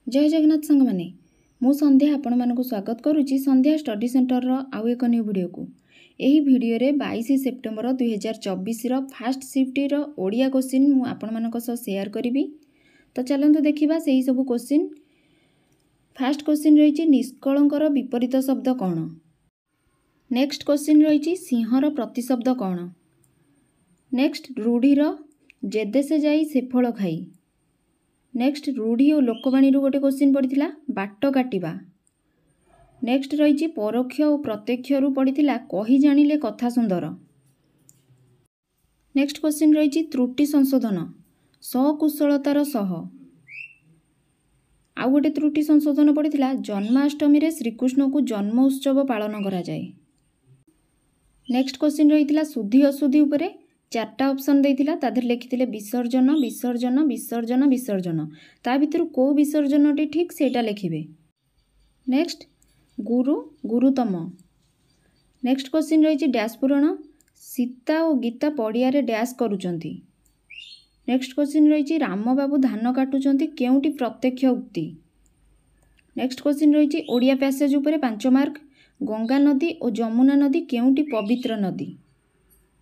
जय जगन्नाथ सांग मैंने मु संध्या आपण मानक स्वागत करुच्ची संध्या स्टडी सेंटर आउ एक न्यू वीडियो को यही वीडियो रे 22 September 2024 fast shift Odia question मु आपण मानक सह शेयर करी। तो चलतु देखा से सब क्वेश्चन। फास्ट क्वेश्चन रही निष्कलंकर विपरीत शब्द कौन। नेक्स्ट क्वेश्चन रही सिंहर प्रतिशब्द कौन। नेक्स्ट रूढ़ीर जेदेसे जाई से फल खाई। नेक्स्ट रूढ़ी और लोकवाणी गोटे क्वेश्चन पड़ता बाट काटिबा। नेक्स्ट रही परोक्ष और प्रत्यक्ष पड़ता कही जानिले कथा सुंदर। नेक्स्ट क्वेश्चन रही त्रुटि संशोधन सकुशलतार सह। आउ गोटे त्रुटि संशोधन पड़ता जन्माष्टमी रे श्रीकृष्ण को जन्म उत्सव पालन करा जाए। नेक्स्ट क्वेश्चन रही शुद्धि अशुद्धि उपरे चार्टा ऑप्शन देथिला ताधर लिखिथिले विसर्जन विसर्जन विसर्जन विसर्जन ता भितर को विसर्जनटी ठीक सेटा लिखिबे। नेक्स्ट गुरु गुरुतम। नेक्स्ट क्वेश्चन रही डैश पूरण सीता और गीता पड़िया रे डैश करूचंती। नेक्स्ट क्वेश्चन रही राम बाबू धान काटुचंती केउटी प्रत्यक्ष उक्ति। नेक्स्ट क्वेश्चन रही ओडिया पैसेज उपरे 5 मार्क गंगा नदी और जमुना नदी केउटी पवित्र नदी।